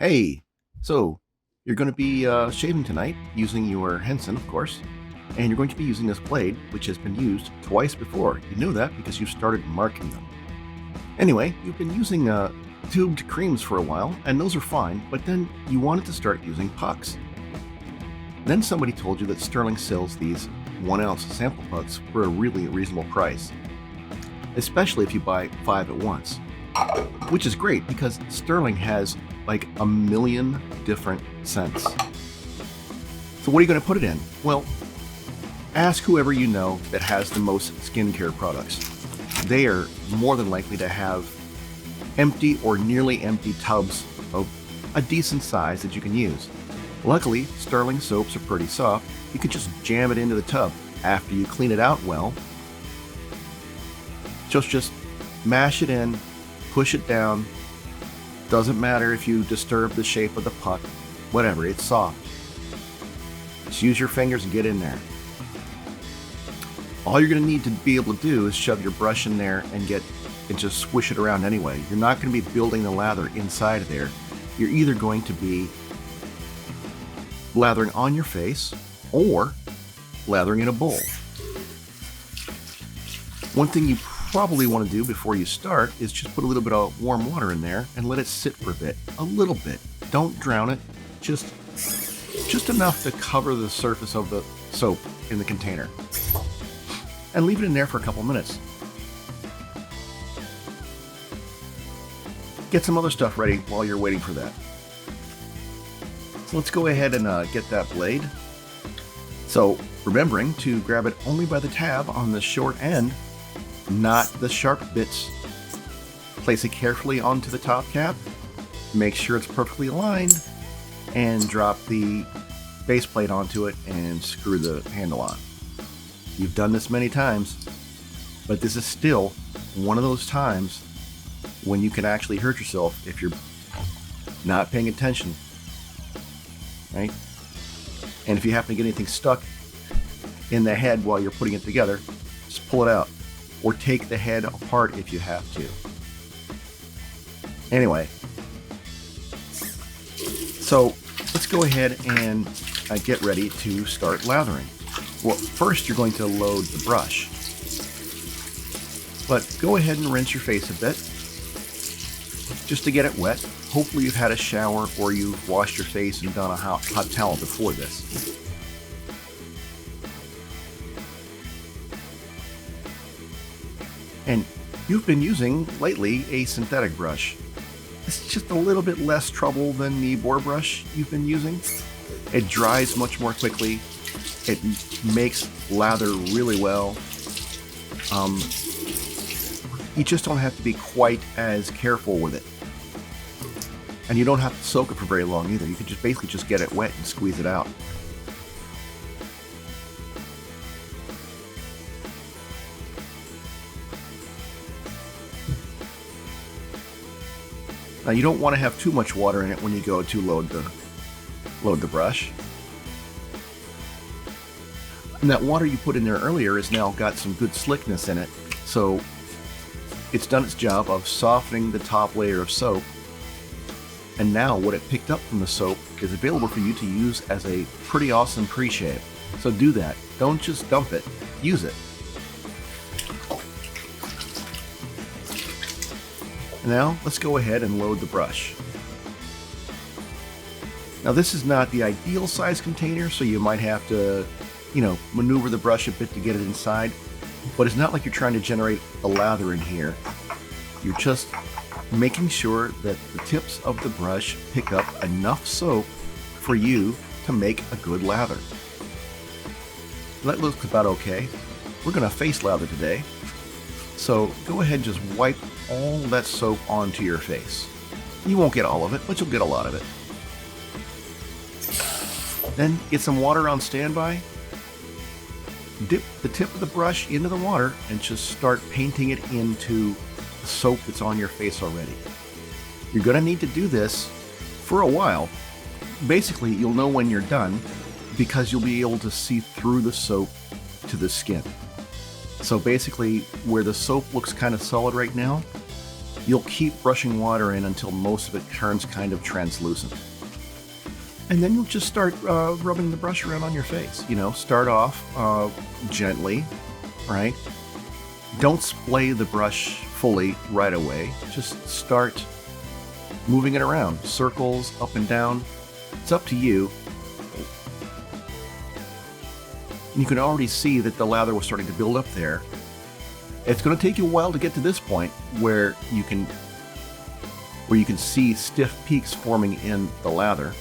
Hey, so you're going to be shaving tonight using your Henson, of course, and you're going to be using this blade, which has been used twice before. You knew that because you started marking them. Anyway, you've been using tubed creams for a while, and those are fine, but then you wanted to start using pucks. Then somebody told you that Stirling sells these 1-ounce sample pucks for a really reasonable price, especially if you buy 5 at once, which is great because Stirling has like a million different scents. So what are you going to put it in? Well, ask whoever you know that has the most skincare products. They are more than likely to have empty or nearly empty tubs of a decent size that you can use. Luckily, Stirling soaps are pretty soft. You can just jam it into the tub. After you clean it out well, just mash it in, push it down. Doesn't matter if you disturb the shape of the puck, whatever, it's soft. Just use your fingers and get in there. All you're going to need to be able to do is shove your brush in there and just swish it around anyway. You're not going to be building the lather inside of there. You're either going to be lathering on your face or lathering in a bowl. One thing you probably want to do before you start is just put a little bit of warm water in there and let it sit for a bit. A little bit. Don't drown it. Just enough to cover the surface of the soap in the container. And leave it in there for a couple minutes. Get some other stuff ready while you're waiting for that. So let's go ahead and get that blade. So remembering to grab it only by the tab on the short end, not the sharp bits. Place it carefully onto the top cap, make sure it's perfectly aligned, and drop the base plate onto it and screw the handle on. You've done this many times, but this is still one of those times when you can actually hurt yourself if you're not paying attention, right? And if you happen to get anything stuck in the head while you're putting it together, just pull it out. Or take the head apart if you have to. Anyway, so let's go ahead and get ready to start lathering. Well, first you're going to load the brush. But go ahead and rinse your face a bit, just to get it wet. Hopefully you've had a shower or you've washed your face and done a hot towel before this. And you've been using, lately, a synthetic brush. It's just a little bit less trouble than the boar brush you've been using. It dries much more quickly. It makes lather really well. You just don't have to be quite as careful with it. And you don't have to soak it for very long either. You can just basically just get it wet and squeeze it out. Now you don't want to have too much water in it when you go to load the brush. And that water you put in there earlier has now got some good slickness in it, so it's done its job of softening the top layer of soap. And now what it picked up from the soap is available for you to use as a pretty awesome pre-shave. So do that. Don't just dump it. Use it. Now let's go ahead and load the brush. Now this is not the ideal size container, so you might have to, maneuver the brush a bit to get it inside, but it's not like you're trying to generate a lather in here. You're just making sure that the tips of the brush pick up enough soap for you to make a good lather. That looks about okay. We're going to face lather today, so go ahead and just wipe all that soap onto your face. You won't get all of it, but you'll get a lot of it. Then get some water on standby. Dip the tip of the brush into the water and just start painting it into the soap that's on your face already. You're going to need to do this for a while. Basically, you'll know when you're done because you'll be able to see through the soap to the skin. So basically, where the soap looks kind of solid right now, You'll keep brushing water in until most of it turns kind of translucent. And then you'll just start rubbing the brush around on your face. You know, start off gently, right? Don't splay the brush fully right away. Just start moving it around. Circles, up and down. It's up to you. You can already see that the lather was starting to build up there. It's going to take you a while to get to this point where you can see stiff peaks forming in the lather.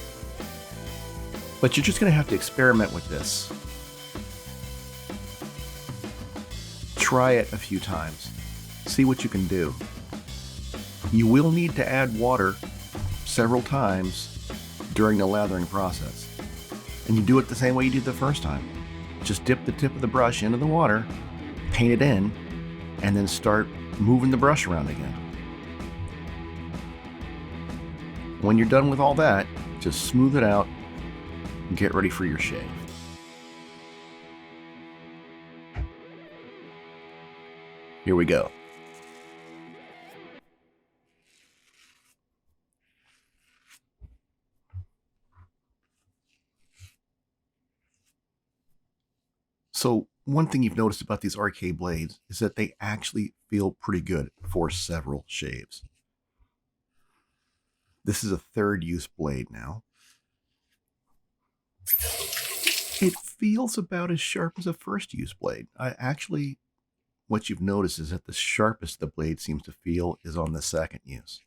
But you're just going to have to experiment with this. Try it a few times. See what you can do. You will need to add water several times during the lathering process. And you do it the same way you did the first time. Just dip the tip of the brush into the water, paint it in, and then start moving the brush around again. When you're done with all that, just smooth it out and get ready for your shave. Here we go. So one thing you've noticed about these RK blades is that they actually feel pretty good for several shaves. This is a third use blade now. It feels about as sharp as a first use blade. What you've noticed is that the sharpest the blade seems to feel is on the second use.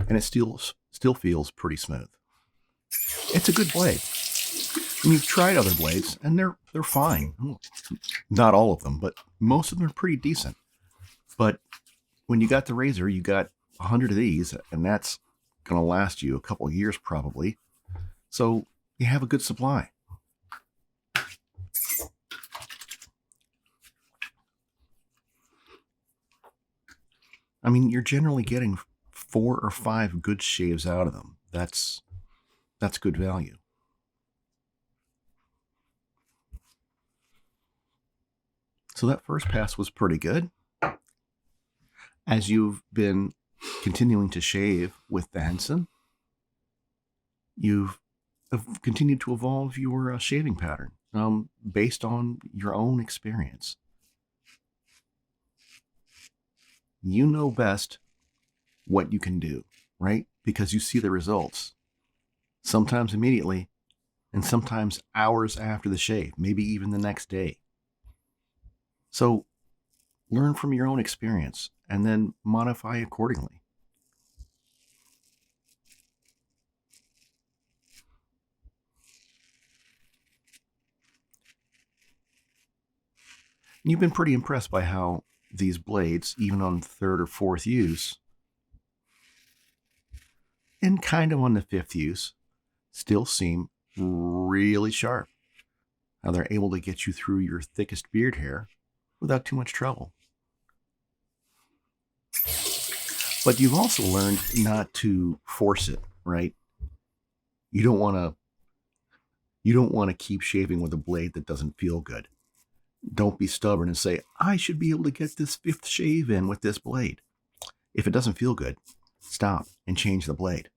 And it still feels pretty smooth. It's a good blade. And you've tried other blades, and they're fine. Not all of them, but most of them are pretty decent. But when you got the razor, you got 100 of these, and that's going to last you a couple of years probably. So you have a good supply. I mean, you're generally getting 4 or 5 good shaves out of them. That's good value. So that first pass was pretty good. As you've been continuing to shave with the Henson, you've continued to evolve your shaving pattern based on your own experience. You know best what you can do, right? Because you see the results. Sometimes immediately, and sometimes hours after the shave, maybe even the next day. So learn from your own experience and then modify accordingly. You've been pretty impressed by how these blades, even on third or fourth use, and kind of on the fifth use, still seem really sharp. How they're able to get you through your thickest beard hair without too much trouble. But you've also learned not to force it, right? You don't want to keep shaving with a blade that doesn't feel good. Don't be stubborn and say, I should be able to get this 5th shave in with this blade. If it doesn't feel good, stop and change the blade.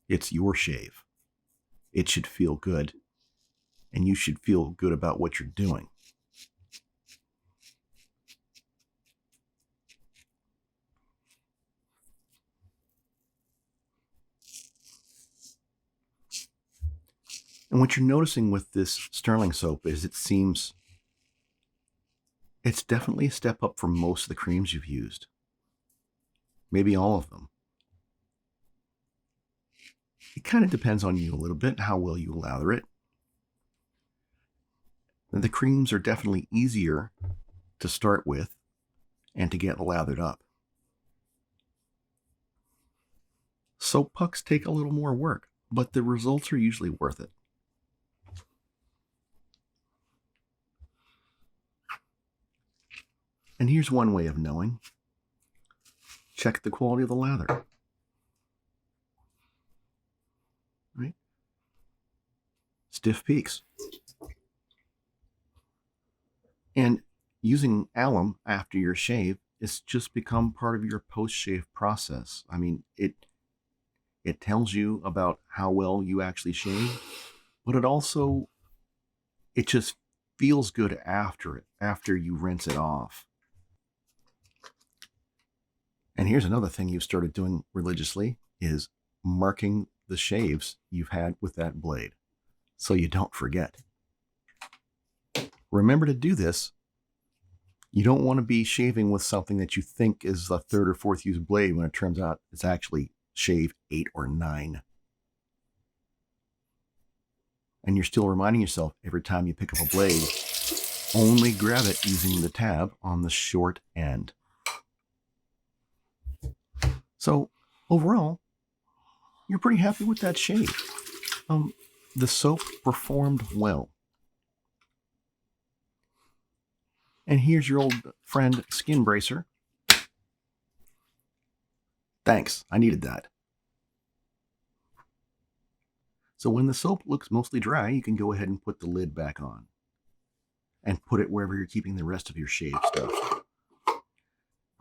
It's your shave. It should feel good, and you should feel good about what you're doing. And what you're noticing with this Stirling soap is it's definitely a step up from most of the creams you've used. Maybe all of them. It kind of depends on you a little bit, how well you lather it. The creams are definitely easier to start with and to get lathered up. Soap pucks take a little more work, but the results are usually worth it. And here's one way of knowing. Check the quality of the lather. Right? Stiff peaks. And using alum after your shave has just become part of your post-shave process. I mean, it tells you about how well you actually shaved, but it just feels good after you rinse it off. And here's another thing you've started doing religiously is marking the shaves you've had with that blade so you don't forget. Remember to do this. You don't want to be shaving with something that you think is the third or fourth use blade when it turns out it's actually shave 8 or 9. And you're still reminding yourself every time you pick up a blade, only grab it using the tab on the short end. So overall, you're pretty happy with that shave. The soap performed well. And here's your old friend Skin Bracer. Thanks, I needed that. So when the soap looks mostly dry, you can go ahead and put the lid back on. And put it wherever you're keeping the rest of your shave stuff.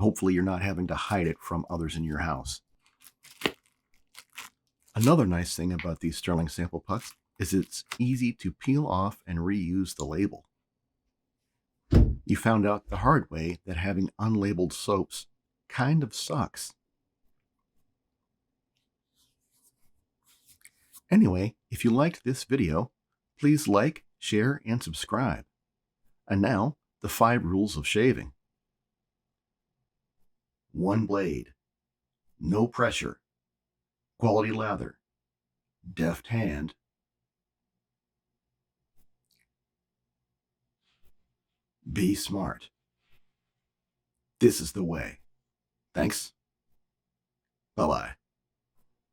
Hopefully you're not having to hide it from others in your house. Another nice thing about these Stirling sample pucks is it's easy to peel off and reuse the label. You found out the hard way that having unlabeled soaps kind of sucks. Anyway, if you liked this video, please like, share, and subscribe. And now, the 5 rules of shaving. 1 blade, no pressure, quality lather, deft hand, be smart. This is the way. Thanks. Bye-bye.